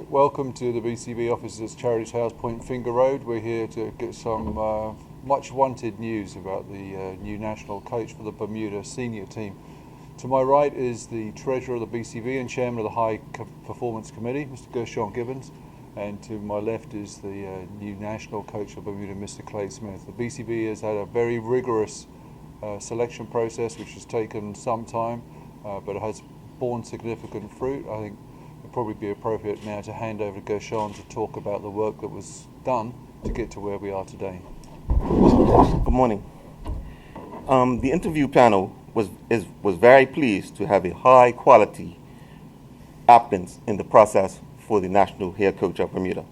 Welcome to the BCB offices, Charities House, Point Finger Road. We're here to get some much wanted news about the new national coach for the Bermuda senior team. To my right is the treasurer of the BCB and chairman of the High Performance Committee, Mr. Gershon Gibbons, and to my left is the new national coach of Bermuda, Mr. Clay Smith. The BCB has had a very rigorous selection process which has taken some time, but it has borne significant fruit. I think it'd probably be appropriate now to hand over to Gershon to talk about the work that was done to get to where we are today. Good morning. The interview panel was very pleased to have a high quality applicants in the process for the national head coach of Bermuda.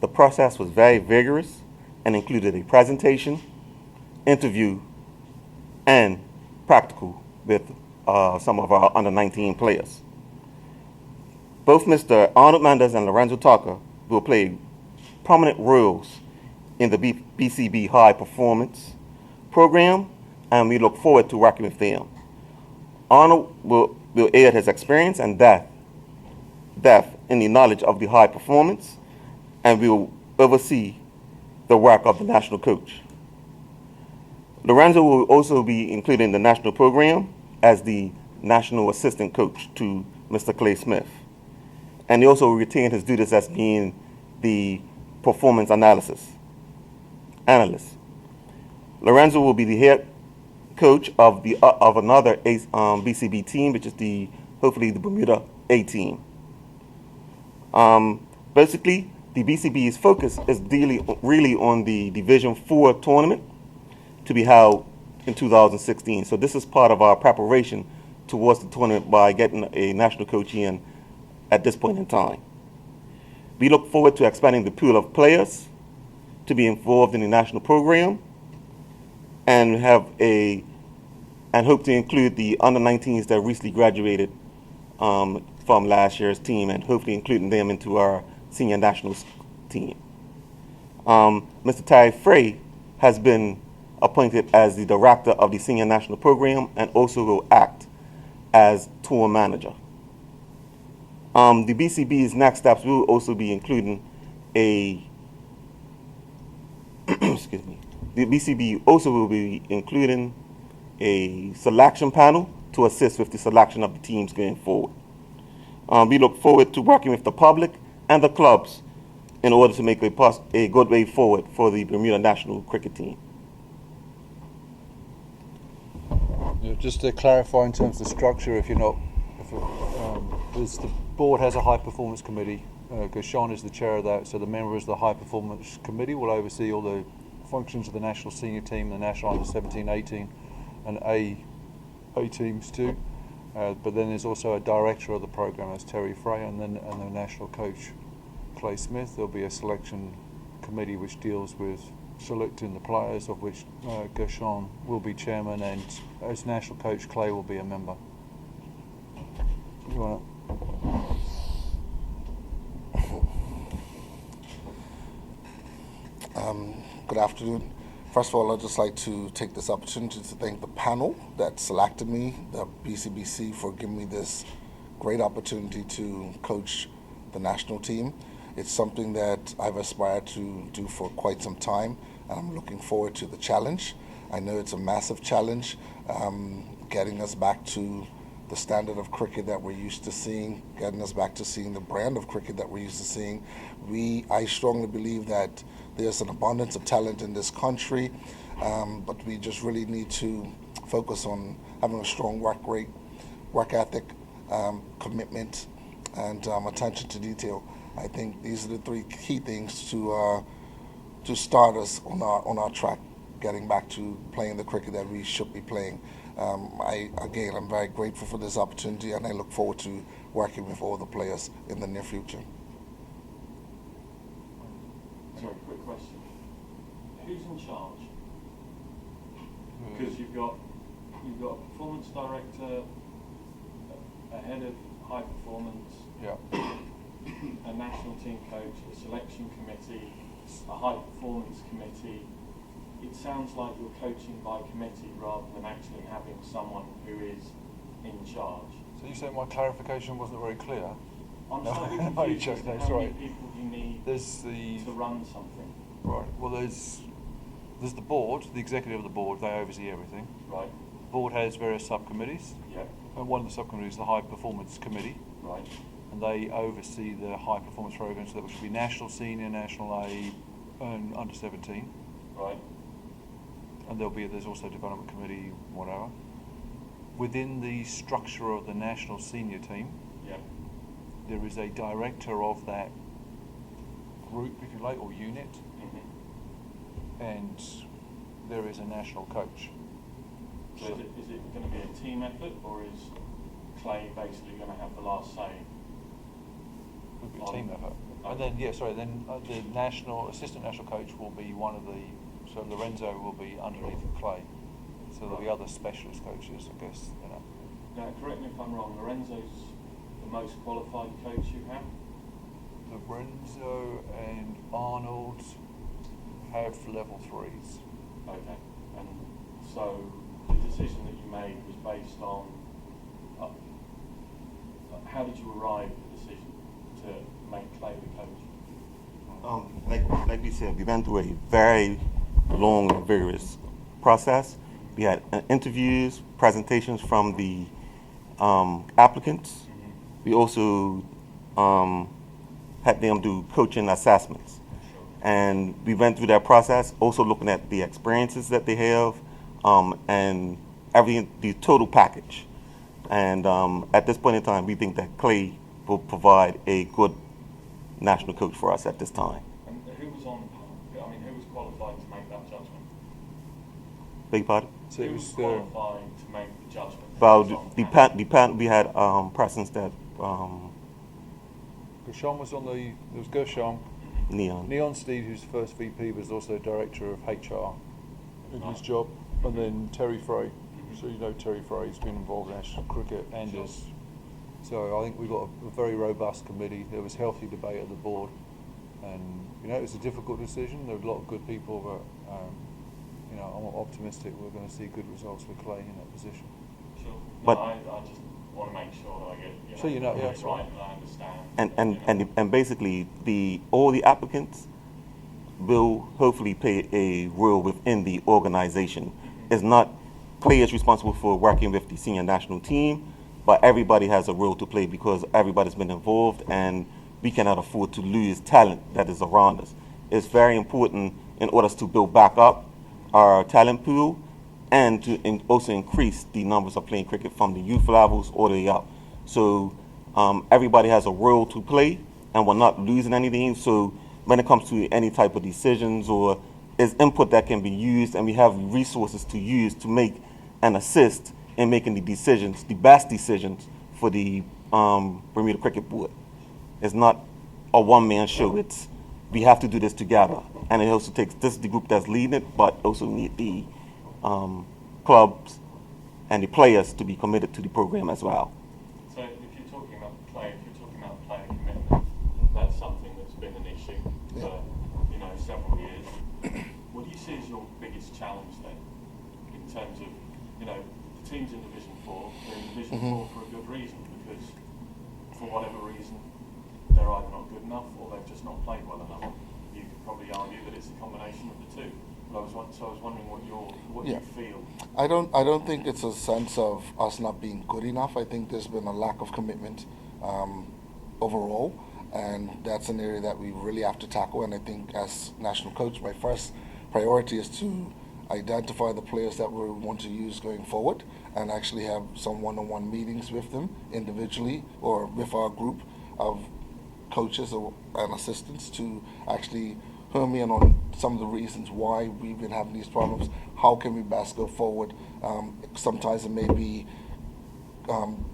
The process was very vigorous and included a presentation, interview, and practical with some of our under 19 players. Both Mr. Arnold Mendes and Lorenzo Tucker will play prominent roles in the BCB High Performance program, and we look forward to working with them. Arnold will add his experience and depth in the knowledge of the high performance, and will oversee the work of the national coach. Lorenzo will also be included in the national program as the national assistant coach to Mr. Clay Smith. And he also retained his duties as being the performance analyst. Lorenzo will be the head coach of another BCB team, which is hopefully the Bermuda A team. Basically, the BCB's focus is really on the Division 4 tournament to be held in 2016. So this is part of our preparation towards the tournament by getting a national coach in at this point in time. We look forward to expanding the pool of players to be involved in the national program, and hope to include the under 19s that recently graduated from last year's team, and hopefully including them into our senior nationals team. Mr. Terry Frey has been appointed as the director of the senior national program and also will act as tour manager. The BCB's next steps will also be including excuse me. The BCB also will be including a selection panel to assist with the selection of the teams going forward. We look forward to working with the public and the clubs in order to make a good way forward for the Bermuda national cricket team. Yeah, just to clarify in terms of structure, the board has a high performance committee. Gershon is the chair of that, so the members of the high performance committee will oversee all the functions of the national senior team, the national under 17, 18, and A teams too. But then there's also a director of the program, that's Terry Frey, and the national coach, Clay Smith. There'll be a selection committee which deals with selecting the players, of which Gershon will be chairman, and as national coach, Clay will be a member. You want Good afternoon. First of all, I'd just like to take this opportunity to thank the panel that selected me, the BCBC, for giving me this great opportunity to coach the national team. It's something that I've aspired to do for quite some time, and I'm looking forward to the challenge. I know it's a massive challenge, getting us back to the standard of cricket that we're used to seeing, getting us back to seeing the brand of cricket that we're used to seeing. I strongly believe that there's an abundance of talent in this country, but we just really need to focus on having a strong work ethic, commitment, and attention to detail. I think these are the three key things to start us on our track, getting back to playing the cricket that we should be playing. I'm very grateful for this opportunity, and I look forward to working with all the players in the near future. Sorry, quick question. Who's in charge? Because you've got a performance director, a head of high performance, yeah. a national team coach, a selection committee, a high performance committee. It sounds like you're coaching by committee rather than actually having someone who is in charge. So you say my clarification wasn't very clear? I'm No, slightly no, confused you're as to joking, how that's many right. people you need There's the to run something. right. Well, there's the board, the executive of the board. They oversee everything. Right. The board has various subcommittees, Yeah. and one of the subcommittees is the High Performance Committee, Right. and they oversee the high performance programs that should be national, senior, national A, and under 17. Right. And there's also a development committee, whatever. Within the structure of the national senior team, Yeah. there is a director of that group, if you like, or unit, Mm-hmm. and there is a national coach. So is it going to be a team effort, or is Clay basically going to have the last say? It would be a team effort. And then, the national assistant national coach will be one of the. So Lorenzo will be underneath Clay. So there'll be other specialist coaches, I guess. Now, correct me if I'm wrong. Lorenzo's the most qualified coach you have. Lorenzo and Arnold have level 3s. Okay. And so the decision that you made was based on. How did you arrive at the decision to make Clay the coach? Like we said, we went through a very long and vigorous process. We had interviews, presentations from the applicants. Mm-hmm. We also had them do coaching assessments. Sure. And we went through that process, also looking at the experiences that they have and everything, the total package. And at this point in time, we think that Clay will provide a good national coach for us at this time. And who was who was qualified to make that judgment? Beg your pardon? So Who it was was qualified to make the judgment? Well, Who was on the panel? panel, we had persons that Gershon was on the. There was Gershon. Neon. Neon Steve, who's the first VP, was also director of HR in his Right. job, and then Terry Frey. So you know Terry Frey's been involved in national cricket and Sure. is. So I think we got a very robust committee. There was healthy debate at the board, and it was a difficult decision. There were a lot of good people, but I'm optimistic we're going to see good results with Clay in that position. Sure. But- I just want to make sure that I get So yeah, it that's right right. and I understand. And basically, all the applicants will hopefully play a role within the organization. It's not Clay is responsible for working with the senior national team, but everybody has a role to play because everybody's been involved, and we cannot afford to lose talent that is around us. It's very important in order to build back up our talent pool and to also increase the numbers of playing cricket from the youth levels all the way up. So everybody has a role to play, and we're not losing anything. So when it comes to any type of decisions or is input that can be used, and we have resources to use to make and assist in making the decisions, the best decisions for the Bermuda Cricket Board. It's not a one-man show. It's we have to do this together, and it also takes this is the group that's leading it, but also need the clubs and the players to be committed to the program as well. So if you're talking about player commitment, that's something that's been an issue for several years. What do you see as your biggest challenge then, in terms of the teams in Division 4? They're in Division 4 for a good reason, because for whatever reason they're either not good enough or they've just not played well enough. You could probably argue that it's a combination of the two. But I was wondering what Yeah. you feel. I don't think it's a sense of us not being good enough. I think there's been a lack of commitment overall, and that's an area that we really have to tackle. And I think as national coach, my first priority is to identify the players that we want to use going forward and actually have some one-on-one meetings with them individually or with our group of coaches and assistants to actually hone in on some of the reasons why we've been having these problems. How can we best go forward? Sometimes it may be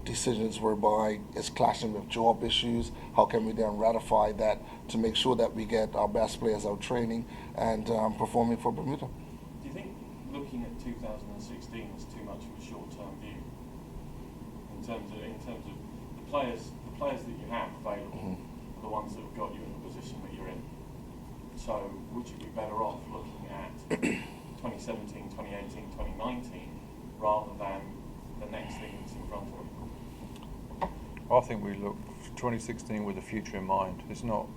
decisions whereby it's clashing with job issues. How can we then ratify that to make sure that we get our best players out training and performing for Bermuda? Do you think looking at 2016 is too much of a short-term view in terms of the players that you have available are the ones that have got you in the position that you're in? So would you be better off looking at 2017, 2018, 2019 rather than the next thing that's in front of you? I think we look 2016 with the future in mind. It's not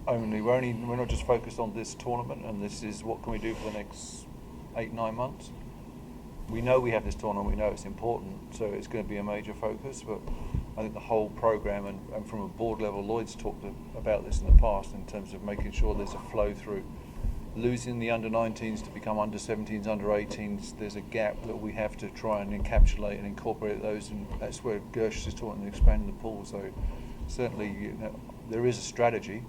only we're not just focused on this tournament and this is what can we do for the next 8-9 months. We know we have this tournament, we know it's important, so it's going to be a major focus, but I think the whole programme and from a board level, Lloyd's talked about this in the past in terms of making sure there's a flow through. Losing the under-19s to become under-17s, under-18s, there's a gap that we have to try and encapsulate and incorporate those, and that's where Gersh is talking expanding the pool. So certainly there is a strategy,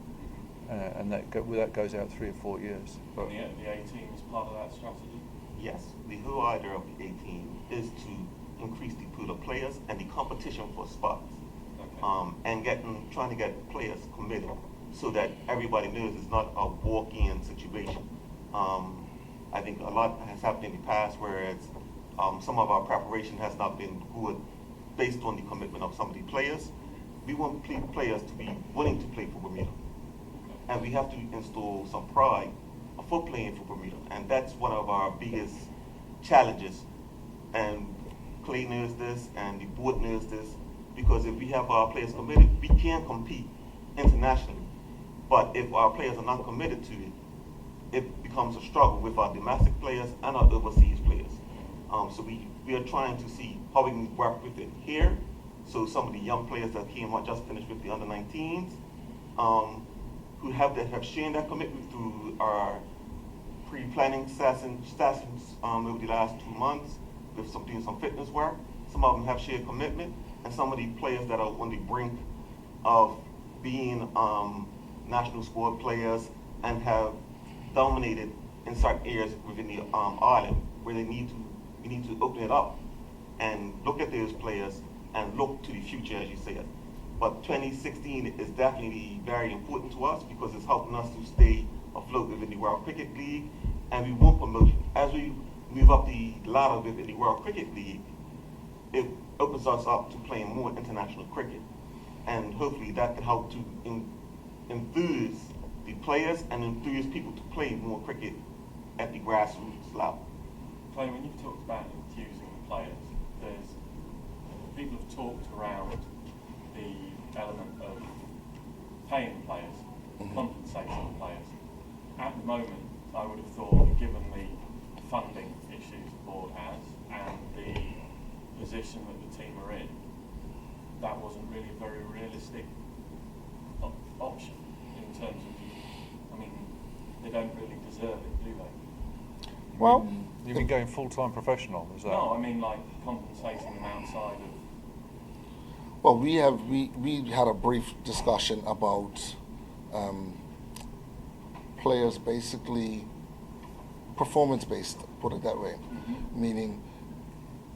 and that goes out 3 or 4 years. But the 18 is part of that strategy? Yes, the whole idea of the 18 is to increase the pool of players and the competition for spots, and trying to get players committed so that everybody knows it's not a walk-in situation. I think a lot has happened in the past where some of our preparation has not been good based on the commitment of some of the players. We want players to be willing to play for Bermuda, and we have to install some pride for playing for Bermuda, and that's one of our biggest challenges. And Clay knows this, and the board knows this, because if we have our players committed, we can compete internationally. But if our players are not committed to it, it becomes a struggle with our domestic players and our overseas players. So we are trying to see how we can work with it here. So some of the young players that just finished with the under-19s, who have shown that commitment through our pre-planning sessions over the last 2 months with doing some fitness work. Some of them have shared commitment, and some of the players that are on the brink of being national squad players and have dominated in certain areas within the island where we need to open it up and look at those players and look to the future, as you said. But 2016 is definitely very important to us because it's helping us to stay afloat within the World Cricket League, and we want promotion. As we move up the ladder within the World Cricket League, it opens us up to playing more international cricket, and hopefully that can help to enthuse the players and enthuse people to play more cricket at the grassroots level. Clay, when you've talked about infusing the players, people have talked around the element of paying the players, compensating the players. At the moment, I would have thought that given the funding issues the board has and the position that the team are in, that wasn't really a very realistic option in terms of, they don't really deserve it, do they? Well, you mean going full-time professional? Is that? No, I mean like compensating them outside of. well, we had a brief discussion about players basically performance-based, put it that way, meaning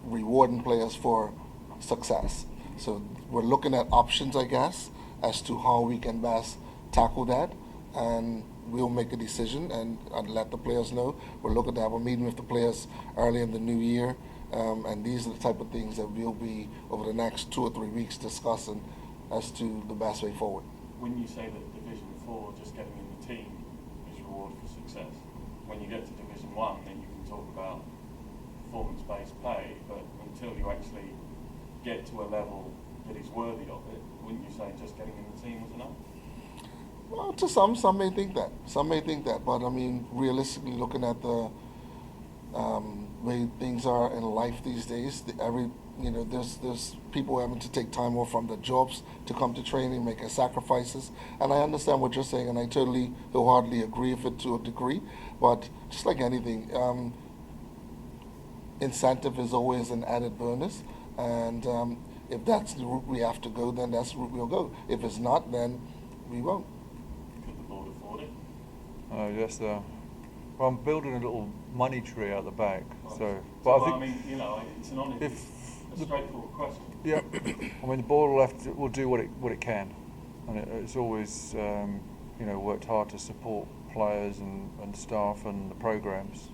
rewarding players for success. So we're looking at options, I guess, as to how we can best tackle that, and we'll make a decision and let the players know. We're looking to have a meeting with the players early in the new year, and these are the type of things that we'll be over the next 2 or 3 weeks discussing as to the best way forward. When you say that Division 4, just getting in the team is reward for success, when you get to Division 1, then you can talk about performance-based pay, but until you actually get to a level that is worthy of it, wouldn't you say just getting in the team was enough? Well, to some may think that. Some may think that, but realistically, looking at the way things are in life these days, there's people having to take time off from their jobs to come to training, making sacrifices, and I understand what you're saying, and I totally wholeheartedly agree with it to a degree. But just like anything, incentive is always an added bonus, and if that's the route we have to go, then that's the route we'll go. If it's not, then we won't. Could the board afford it? Yes, well, I'm building a little money tree out the back. Right. But I think it's an honest, a straightforward question. Yeah, the board will do what it can, and it's always worked hard to support players and staff and the programs.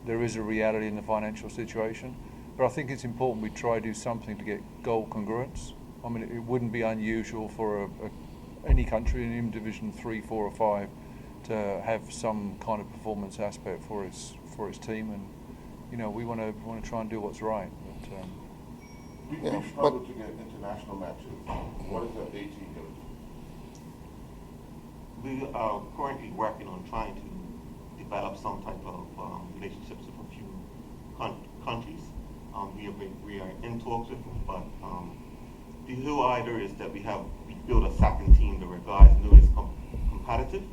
There is a reality in the financial situation, but I think it's important we try to do something to get goal congruence. It wouldn't be unusual for any country in Division 3, 4, or 5 to have some kind of performance aspect for its team, and we want to try and do what's right. But We Yeah, struggled to get international matches. What is the A team going to do? We are currently working on trying to develop some type of relationships with a few countries. We are in talks with them, but the whole idea is that we build a second team that our guys know is competitive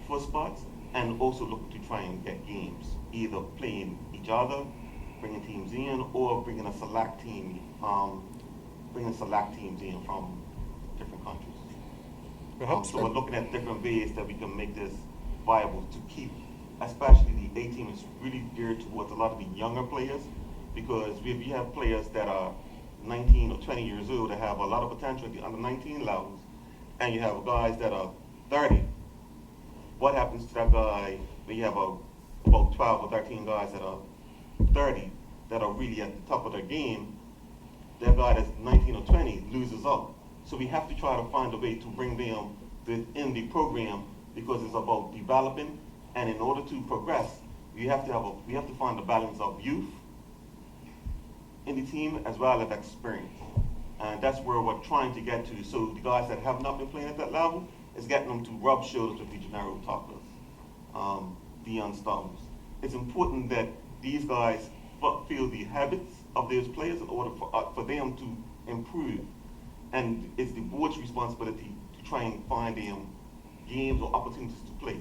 for spots, and also look to try and get games, either playing each other, bringing teams in, or bringing select teams in from different countries. Perhaps So we're looking at different ways that we can make this viable to keep, especially the A team is really geared towards a lot of the younger players, because if you have players that are 19 or 20 years old that have a lot of potential at the under 19 levels, and you have guys that are 30, what happens to that guy when you have about 12 or 13 guys that are 30 that are really at the top of their game? That guy that's 19 or 20 loses out. So we have to try to find a way to bring them within the program, because it's about developing, and in order to progress, we have to find the balance of youth in the team as well as experience. And that's where we're trying to get to. So the guys that have not been playing at that level is getting them to rub shoulders with the Gennaro Talkers, the young stars. It's important that these guys feel the habits of those players in order for them to improve. And it's the board's responsibility to try and find them games or opportunities to play.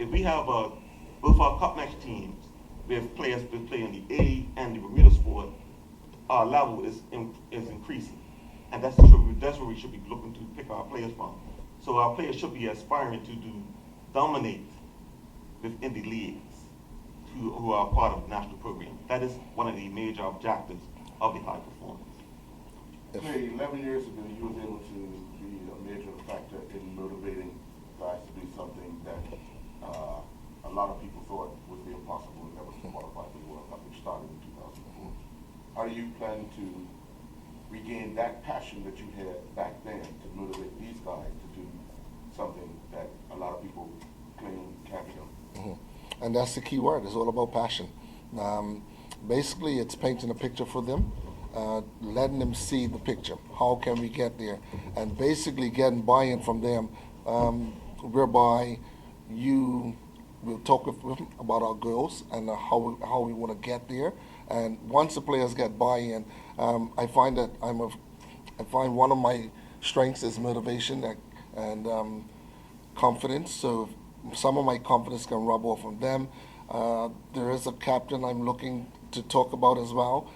If we have both our cup match teams with players that play in the A and the Bermuda sport, our level is increasing. And that's where we should be looking to pick our players from. So our players should be aspiring to dominate within the leagues who are part of the national program. That is one of the major objectives of the high performance. Clay, 11 years ago, you was able to be a major factor in motivating guys to do something that a lot of people thought would be impossible, and that was to qualify for the World Cup, which started in 2004. How do you plan to regain that passion that you had back then to motivate these guys to do something that a lot of people claim can't be done? Mm-hmm. And that's the key word. It's all about passion. Basically, it's painting a picture for them, letting them see the picture. How can we get there? And basically getting buy-in from them, whereby we'll talk with them about our goals and how we want to get there. And once the players get buy-in, I find one of my strengths is motivation and confidence. So some of my confidence can rub off on them. There is a captain I'm looking to talk about as well.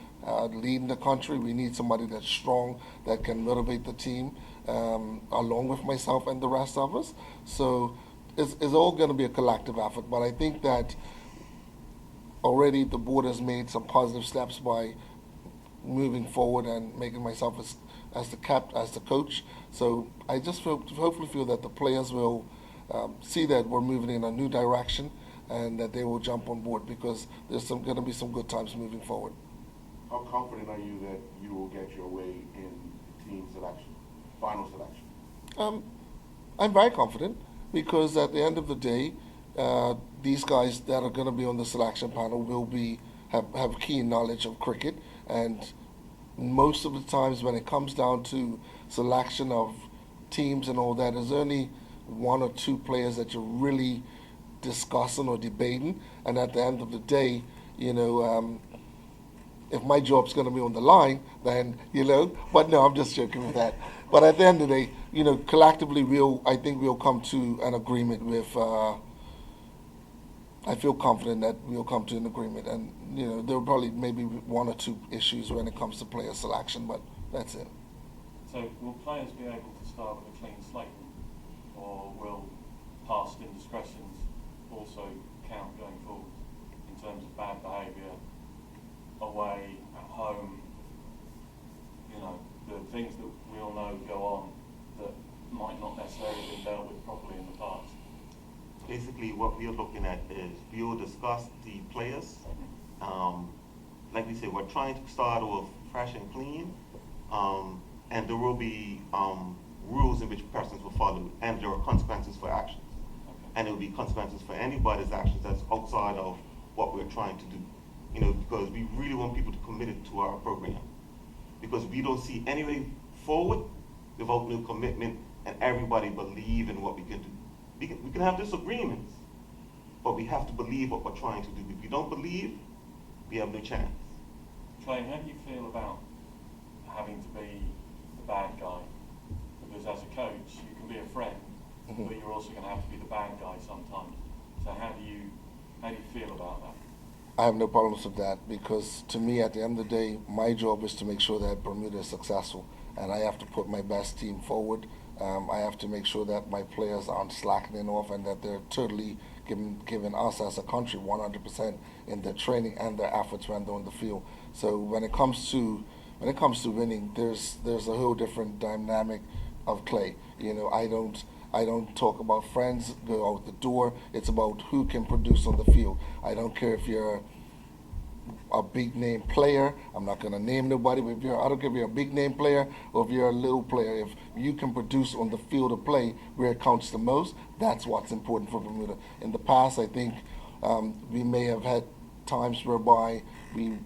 Leading the country, we need somebody that's strong, that can motivate the team, along with myself and the rest of us. So it's all going to be a collective effort. But I think that already the board has made some positive steps by moving forward and making myself as the coach. So I just hopefully feel that the players will see that we're moving in a new direction, and that they will jump on board, because there's going to be some good times moving forward. How confident are you that you will get your way in team selection, final selection? I'm very confident, because at the end of the day, these guys that are going to be on the selection panel will have keen knowledge of cricket, and most of the times when it comes down to selection of teams and all that, there's only one or two players that you're really discussing or debating, and at the end of the day, if my job's going to be on the line, then, but no, I'm just joking with that. But at the end of the day, collectively, I think we'll come to an agreement with, I feel confident that we'll come to an agreement. And, there'll probably maybe one or two issues when it comes to player selection, but that's it. So will players be able to start with a clean slate, or will past indiscretions also count going forward in terms of bad behaviour away, at home, the things that we all know go on that might not necessarily have been dealt with properly in the past? Basically, what we're looking at is we'll discuss the players. Like we said, we're trying to start off fresh and clean, and there will be rules in which persons will follow, and there are consequences for actions. Okay. And there will be consequences for anybody's actions that's outside of what we're trying to do. Because we really want people to commit it to our program. because we don't see any way forward without new commitment and everybody believe in what we can do. We can have disagreements, but we have to believe what we're trying to do. If we don't believe, we have no chance. Clay, how do you feel about having to be the bad guy? Because as a coach, you can be a friend, but you're also going to have to be the bad guy sometimes. So how do you feel about that? I have no problems with that, because to me, at the end of the day, my job is to make sure that Bermuda is successful, and I have to put my best team forward. I have to make sure that my players aren't slackening off and that they're totally giving us as a country 100% in their training and their efforts when they're on the field. So when it comes to winning, there's a whole different dynamic of Clay. You know, I don't talk about friends go out the door. It's about who can produce on the field. I don't care if you're a big name player. I'm not going to name nobody, but I don't care if you're a big name player or if you're a little player. If you can produce on the field of play where it counts the most, that's what's important for Bermuda. In the past, I think we may have had times whereby we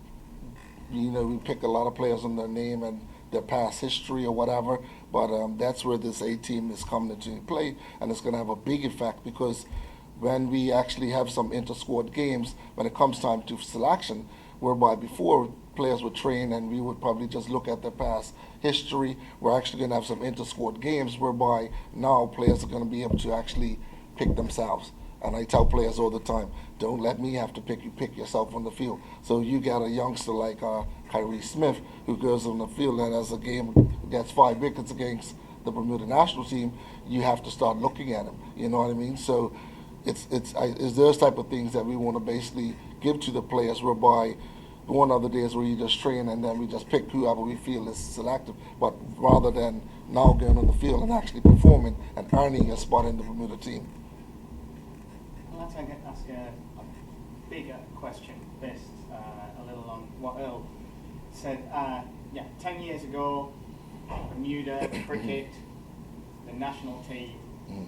pick a lot of players on their name and their past history or whatever, but that's where this A team is coming into play, and it's going to have a big effect, because when we actually have some inter-squad games, when it comes time to selection, whereby before players would train and we would probably just look at their past history, we're actually going to have some inter-squad games whereby now players are going to be able to actually pick themselves. And I tell players all the time, don't let me have to pick you, pick yourself on the field. So you got a youngster like Kyrie Smith who goes on the field, and as a game gets 5 wickets against the Bermuda national team, you have to start looking at him. You know what I mean? So it's those type of things that we want to basically give to the players, whereby one other days where you just train and then we just pick whoever we feel is selective, but rather than now going on the field and actually performing and earning a spot in the Bermuda team. Let's ask a bigger question based a little on what Earl said. 10 years ago, Bermuda Cricket, the national team,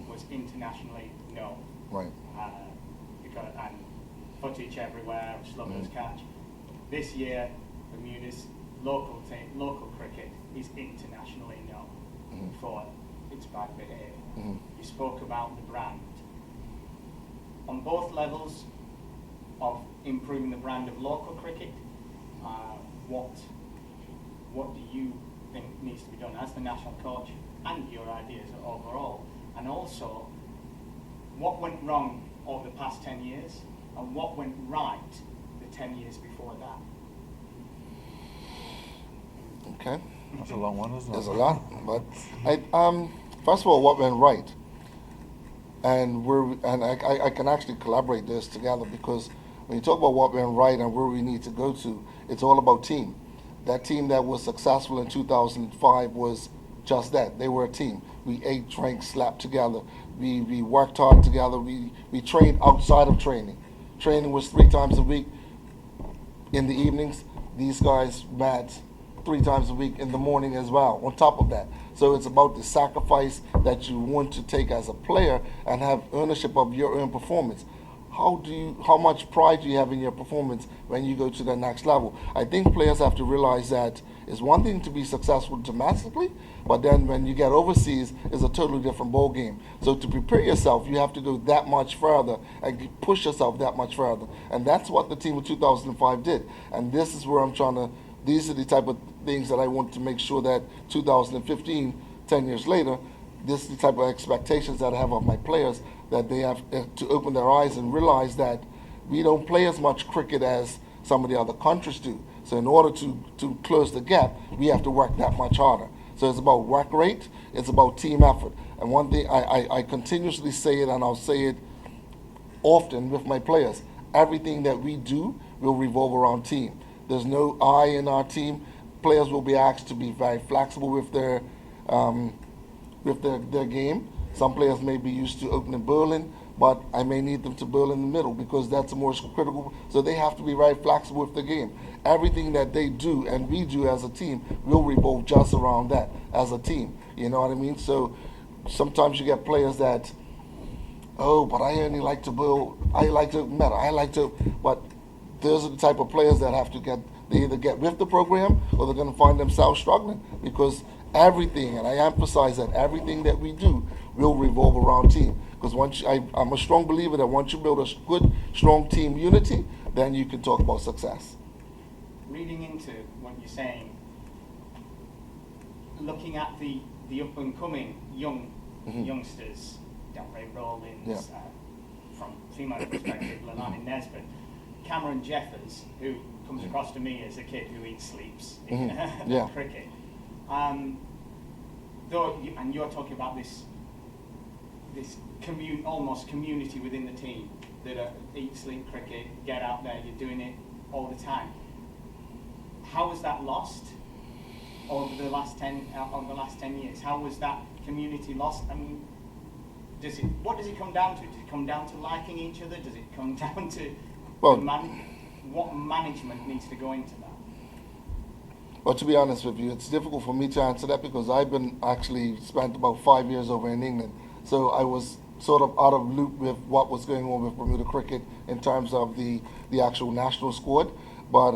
was internationally known. Right. And footage everywhere, Slugger's catch. This year, Bermuda's local cricket is internationally known for its bad behaviour. You spoke about the brand. On both levels of improving the brand of local cricket, what do you think needs to be done as the national coach, and your ideas overall? And also, what went wrong over the past 10 years, and what went right the 10 years before that? Okay. That's a long one, isn't it? There's a lot, but first of all, what went right? And I can actually collaborate this together, because when you talk about what went right and where we need to go to, it's all about team. That team that was successful in 2005 was just that. They were a team. We ate, drank, slept together. We worked hard together. We trained outside of training. Training was 3 times a week in the evenings. These guys met 3 times a week in the morning as well, on top of that. So it's about the sacrifice that you want to take as a player and have ownership of your own performance. How much pride do you have in your performance when you go to the next level? I think players have to realize that it's one thing to be successful domestically, but then when you get overseas, it's a totally different ball game. So to prepare yourself, you have to go that much further and push yourself that much further. And that's what the team of 2005 did. And this is where these are the type of things that I want to make sure that 2015, 10 years later, this is the type of expectations that I have of my players, that they have to open their eyes and realize that we don't play as much cricket as some of the other countries do. So in order to close the gap, we have to work that much harder. So it's about work rate, it's about team effort. And one thing I continuously say it, and I'll say it often with my players, everything that we do will revolve around team. There's no I in our team. Players will be asked to be very flexible with their game. Some players may be used to opening bowling, but I may need them to bowl in the middle because that's the more critical. So they have to be very flexible with the game. Everything that they do and we do as a team will revolve just around that as a team. You know what I mean? So sometimes you get players that, but I only like to bowl. I like to open better. But those are the type of players that have to get They either get with the program or they're going to find themselves struggling, because everything, and I emphasize that everything that we do will revolve around team. Because I'm a strong believer that once you build a good, strong team unity, then you can talk about success. Reading into what you're saying, looking at the up and coming youngsters, Delray Rawlins, Yeah. from female perspective, Lalani Nesbitt, Cameron Jeffers, who comes across to me as a kid who eats, sleeps in Yeah. cricket. And you're talking about this almost community within the team that eat, sleep cricket, get out there, you're doing it all the time. How was that lost over the last 10 years? How was that community lost? I mean, what does it come down to? Does it come down to liking each other? Does it come down to what management needs to go into that? Well, to be honest with you, it's difficult for me to answer that because I've been actually spent about 5 years over in England. So I was sort of out of loop with what was going on with Bermuda Cricket in terms of the actual national squad. But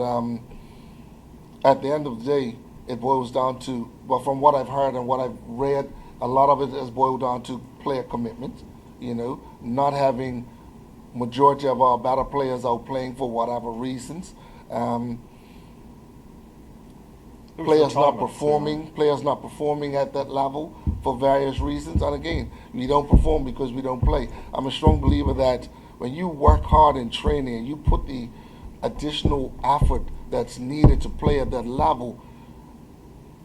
at the end of the day, it boils down to, well, from what I've heard and what I've read, a lot of it has boiled down to player commitment, not having majority of our better players out playing for whatever reasons. Players not performing at that level for various reasons. And again, we don't perform because we don't play. I'm a strong believer that when you work hard in training and you put the additional effort that's needed to play at that level,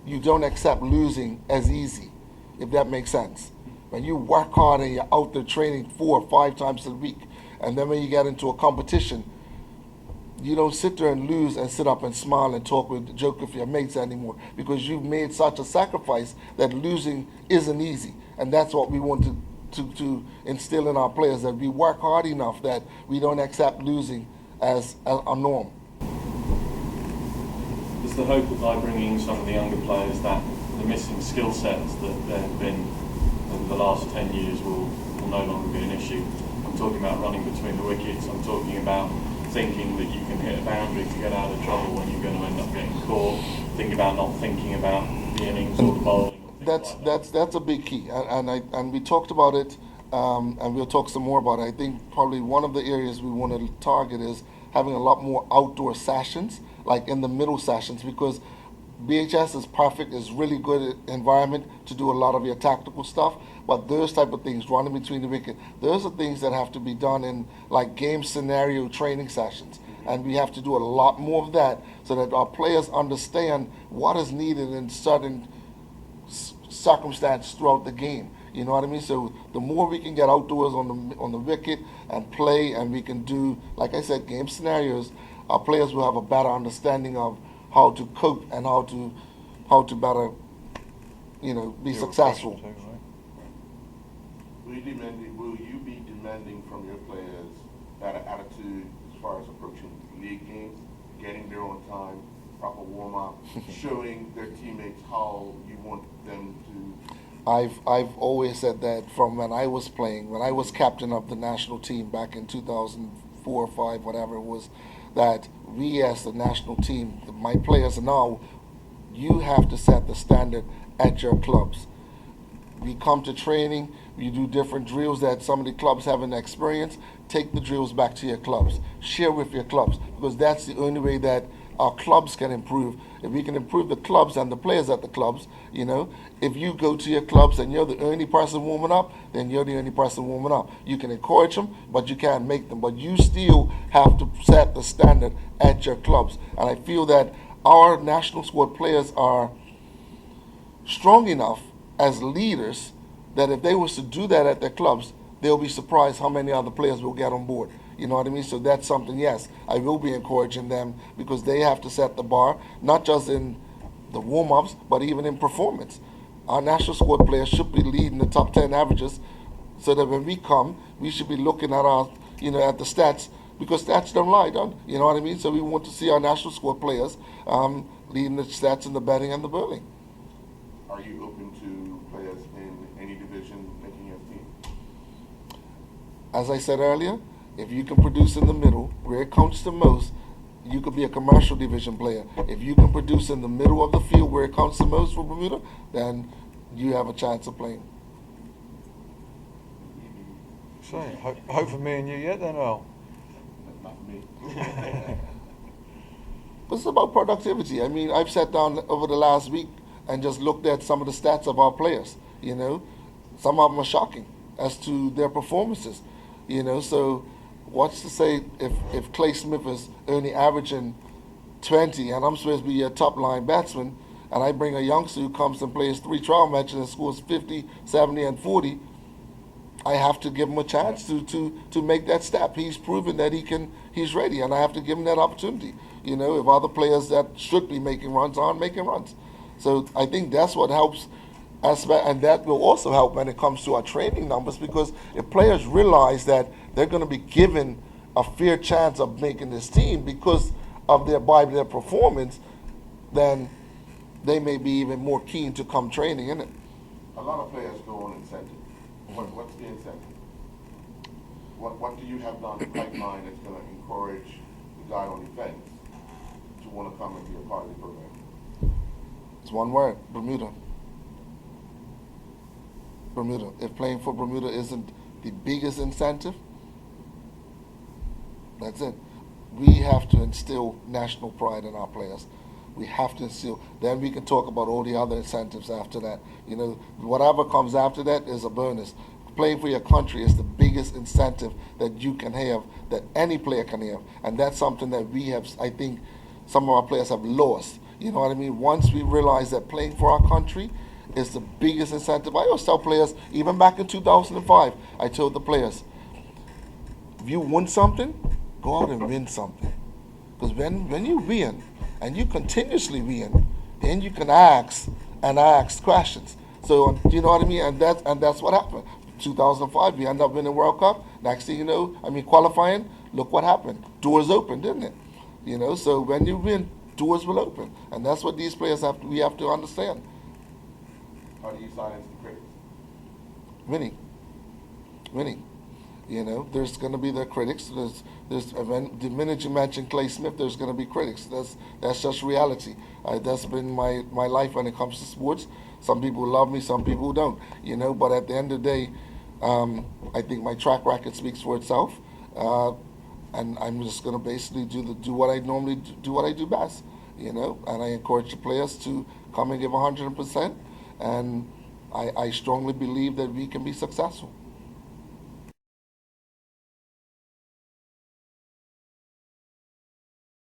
you don't accept losing as easy, if that makes sense. When you work hard and you're out there training 4 or 5 times a week, and then when you get into a competition, you don't sit there and lose and sit up and smile and joke with your mates anymore, because you've made such a sacrifice that losing isn't easy. And that's what we want to instill in our players, that we work hard enough that we don't accept losing as a norm. Is the hope that by bringing some of the younger players, that the missing skill sets that there have been over the last 10 years will no longer be an issue? I'm talking about running between the wickets. I'm talking about thinking that you can hit a boundary to get out of trouble when you're going to end up getting caught. Think about not thinking about the innings or the bowling. That's a big key, and we talked about it, and we'll talk some more about it. I think probably one of the areas we want to target is having a lot more outdoor sessions, like in the middle sessions, because BHS is perfect, is really good environment to do a lot of your tactical stuff, but those type of things, running between the wicket, those are things that have to be done in like game scenario training sessions, and we have to do a lot more of that so that our players understand what is needed in certain circumstances throughout the game. You know what I mean? So the more we can get outdoors on the wicket and play, and we can do, like I said, game scenarios, our players will have a better understanding of how to cope and how to better, be successful. Will you be demanding from your players that attitude as far as approaching league games, getting there on time, proper warm up, showing their teammates how you want them to? I've always said that from when I was playing, when I was captain of the national team back in 2004 or 5, whatever it was, that we as the national team, my players now, you have to set the standard at your clubs. We come to training, we do different drills that some of the clubs haven't experienced. Take the drills back to your clubs. Share with your clubs, because that's the only way that our clubs can improve. If we can improve the clubs and the players at the clubs, if you go to your clubs and you're the only person warming up, then you're the only person warming up. You can encourage them, but you can't make them. But you still have to set the standard at your clubs. And I feel that our national squad players are strong enough as leaders that if they was to do that at their clubs, they'll be surprised how many other players will get on board. You know what I mean? So that's something, yes, I will be encouraging them, because they have to set the bar, not just in the warm-ups, but even in performance. Our national squad players should be leading the top 10 averages, so that when we come, we should be looking at our, at the stats, because stats don't lie, you know what I mean? So we want to see our national squad players leading the stats in the batting and the bowling. Are you open to players in any division making your team? As I said earlier, if you can produce in the middle, where it counts the most, you could be a commercial division player. If you can produce in the middle of the field where it counts the most for Bermuda, then you have a chance of playing. So, hope for me and you yet then, Earl? Not for me. But it's about productivity. I mean, I've sat down over the last week and just looked at some of the stats of our players. You know, some of them are shocking as to their performances. You know, so what's to say if Clay Smith is only averaging 20 and I'm supposed to be a top line batsman, and I bring a youngster who comes and plays 3 trial matches and scores 50, 70, and 40, I have to give him a chance to make that step. He's proven that he's ready, and I have to give him that opportunity. You know, if other players that should be making runs aren't making runs. So I think that's what helps us, and that will also help when it comes to our training numbers, because if players realize that they're going to be given a fair chance of making this team because of by their performance, then they may be even more keen to come training, isn't it? A lot of players go on incentive. What's the incentive? What do you have down the pipeline that's going to encourage the guy on defense to want to come and be a part of the program? It's one word: Bermuda. Bermuda. If playing for Bermuda isn't the biggest incentive, that's it. We have to instill national pride in our players. We have to instill. Then we can talk about all the other incentives after that. You know, whatever comes after that is a bonus. Playing for your country is the biggest incentive that you can have, that any player can have. And that's something that we have, I think, some of our players have lost. You know what I mean? Once we realize that playing for our country is the biggest incentive. I always tell players, even back in 2005, I told the players, if you win something, go out and win something. Because when you win, and you continuously win, then you can ask questions. So you know what I mean? And that's what happened. 2005, we end up winning World Cup. Next thing you know, qualifying, look what happened. Doors open, didn't it? You know, so when you win, doors will open. And that's what these players we have to understand. How do you silence the critics? Winning. You know, there's going to be the critics. The minute you mention Clay Smith, there's going to be critics. That's just reality. That's been my life when it comes to sports. Some people love me, some people don't. You know, but at the end of the day, I think my track record speaks for itself, and I'm just going to basically do what I normally do, what I do best. You know, and I encourage the players to come and give 100%, and I strongly believe that we can be successful.